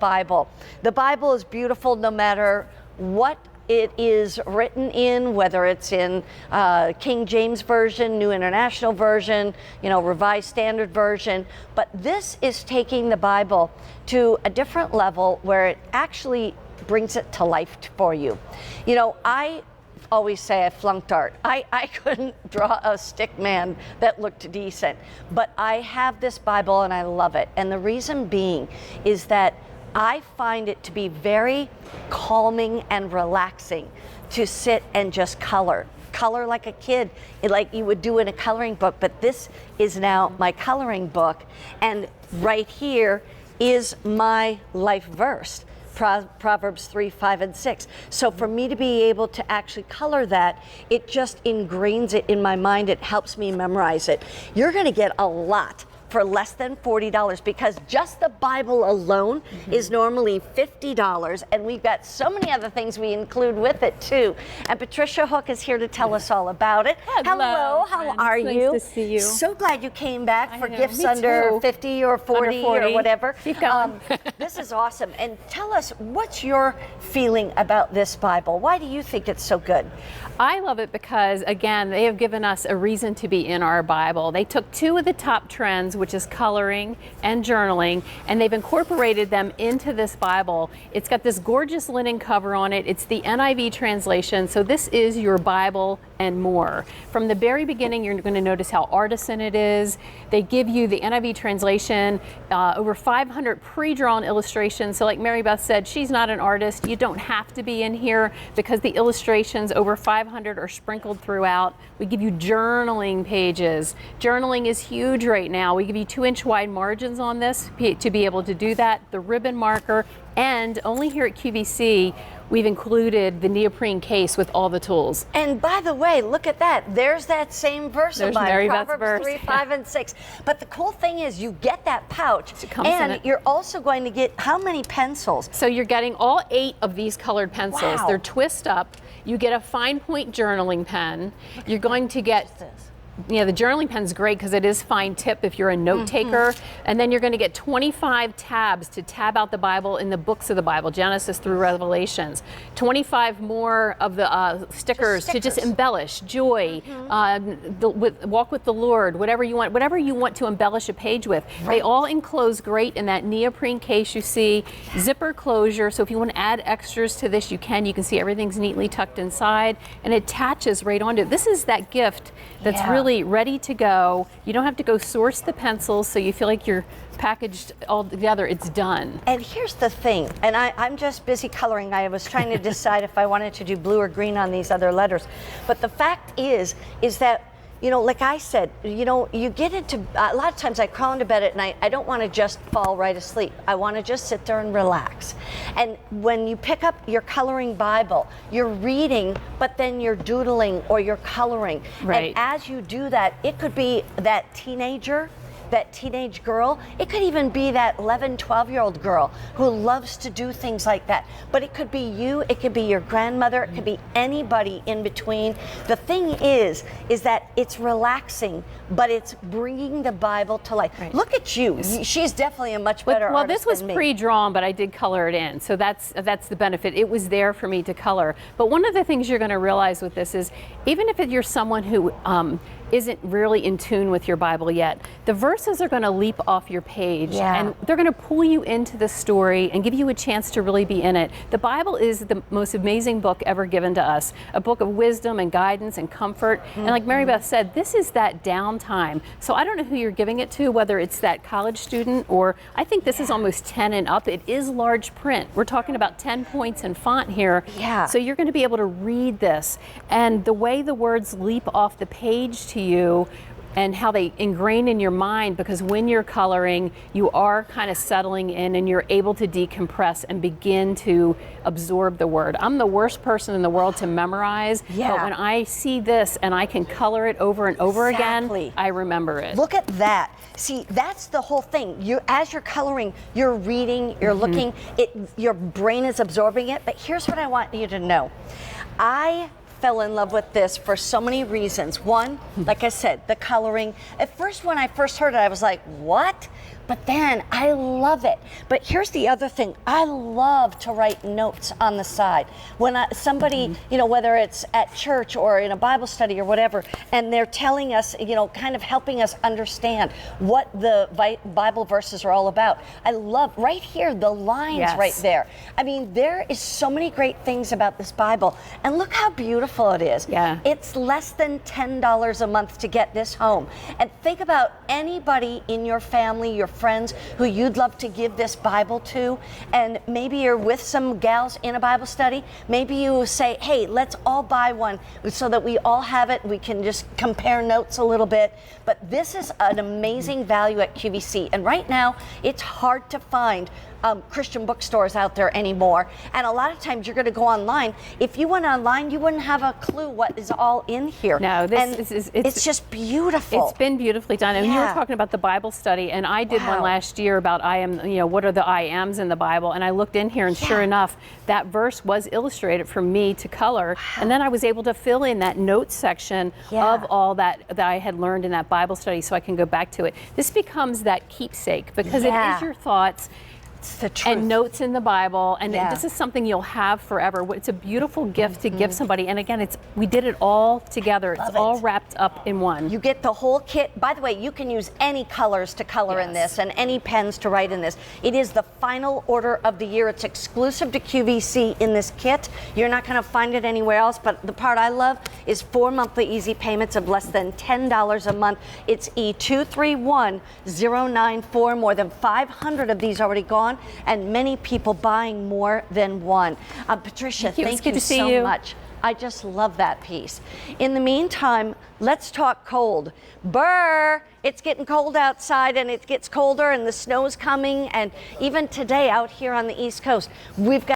Bible. The Bible is beautiful no matter what it is written in, whether it's in King James Version, New International Version, Revised Standard Version. But this is taking the Bible to a different level where it actually brings it to life for you. I always say I flunked art. I couldn't draw a stick man that looked decent, but I have this Bible and I love it. And the reason being is that I find it to be very calming and relaxing to sit and just color like a kid, like you would do in a coloring book. But this is now my coloring book, and right here is my life verse. Proverbs 3, 5, and 6. So for me to be able to actually color that, it just ingrains it in my mind. It helps me memorize it. You're going to get a lot for less than $40, because just the Bible alone is normally $50, and we've got so many other things we include with it too. And Patricia Hook is here to tell us all about it. Hello, how are you? Nice to see you. So glad you came back for gifts Me under too. 50 or 40 Under 40. or whatever. Keep going. This is awesome. And tell us, what's your feeling about this Bible? Why do you think it's so good? I love it because, again, they have given us a reason to be in our Bible. They took two of the top trends, which is coloring and journaling, and they've incorporated them into this Bible. It's got this gorgeous linen cover on it. It's the NIV translation, so this is your Bible and more. From the very beginning, you're going to notice how artisan it is. They give you the NIV translation, over 500 pre-drawn illustrations. So like Mary Beth said, she's not an artist. You don't have to be in here because the illustrations, over 500, are sprinkled throughout. We give you journaling pages. Journaling is huge right now. We give you 2-inch wide margins on this to be able to do that. The ribbon marker, and only here at QVC, we've included the neoprene case with all the tools. And by the way, look at that. There's that same verse of mine, Proverbs 3, 5, and 6. But the cool thing is you get that pouch, and you're also going to get how many pencils? So you're getting all 8 of these colored pencils. Wow. They're twist up. You get a fine point journaling pen. You're going to get the journaling pen's great because it is fine tip if you're a note taker. And then you're going to get 25 tabs to tab out the Bible in the books of the Bible, Genesis through Revelations. 25 more of the stickers to just embellish joy, walk with the Lord, whatever you want to embellish a page with. Right. They all enclose great in that neoprene case you see, zipper closure. So if you want to add extras to this, you can. You can see everything's neatly tucked inside and it attaches right onto it. This is that gift that's really ready to go. You don't have to go source the pencils, so you feel like you're packaged all together. It's done. And here's the thing, and I'm just busy coloring. I was trying to decide if I wanted to do blue or green on these other letters. But the fact is that, like I said, you get into, a lot of times I crawl into bed at night, I don't want to just fall right asleep. I want to just sit there and relax. And when you pick up your coloring Bible, you're reading, but then you're doodling or you're coloring. Right. And as you do that, it could be that teenager, that teenage girl. It could even be that 11, 12-year-old girl who loves to do things like that. But it could be you, it could be your grandmother, it could be anybody in between. The thing is that it's relaxing, but it's bringing the Bible to life. Right. Look at you. She's definitely a much better artist this was than me. pre-drawn, but I did color it in. So that's the benefit. It was there for me to color. But one of the things you're going to realize with this is, even if you're someone who isn't really in tune with your Bible yet, the verses are going to leap off your page and they're going to pull you into the story and give you a chance to really be in it. The Bible is the most amazing book ever given to us, a book of wisdom and guidance and comfort. And like Mary Beth said, this is that downtime. So I don't know who you're giving it to, whether it's that college student or I think this is almost 10 and up. It is large print. We're talking about 10 points in font here. Yeah. So you're going to be able to read this, and the way the words leap off the page to you and how they ingrain in your mind, because when you're coloring, you are kind of settling in and you're able to decompress and begin to absorb the word. I'm the worst person in the world to memorize, but when I see this and I can color it over and over again, I remember it. Look at that. See, that's the whole thing. As you're coloring, you're reading, you're looking, your brain is absorbing it. But here's what I want you to know. I fell in love with this for so many reasons. One, like I said, the coloring. At first, when I first heard it, I was like, what? But then I love it. But here's the other thing. I love to write notes on the side. When somebody, you know, whether it's at church or in a Bible study or whatever, and they're telling us, you know, kind of helping us understand what the Bible verses are all about. I love right here, the lines right there. I mean, there is so many great things about this Bible. And look how beautiful it is. Yeah. It's less than $10 a month to get this home. And think about anybody in your family, your friends who you'd love to give this Bible to, and maybe you're with some gals in a Bible study. Maybe you say, hey, let's all buy one so that we all have it. We can just compare notes a little bit. But this is an amazing value at QVC. And right now, it's hard to find Christian bookstores out there anymore. And a lot of times you're going to go online. If you went online, you wouldn't have a clue what is all in here. No, it's just beautiful. It's been beautifully done. And you were talking about the Bible study, and I did one last year about what are the I ams in the Bible, and I looked in here, and sure enough, that verse was illustrated for me to color, and then I was able to fill in that notes section of all that I had learned in that Bible study, so I can go back to it. This becomes that keepsake, because it is your thoughts and notes in the Bible, and this is something you'll have forever. It's a beautiful gift to give somebody, and again, we did it all together. It's all wrapped up in one. You get the whole kit. By the way, you can use any colors to color in this and any pens to write in this. It is the final order of the year. It's exclusive to QVC in this kit. You're not going to find it anywhere else, but the part I love is 4 monthly easy payments of less than $10 a month. It's E231094. More than 500 of these already gone, and many people buying more than one. Patricia, thank you so much. I just love that piece. In the meantime, let's talk cold. Burr, it's getting cold outside, and it gets colder, and the snow's coming, and even today out here on the East Coast, we've got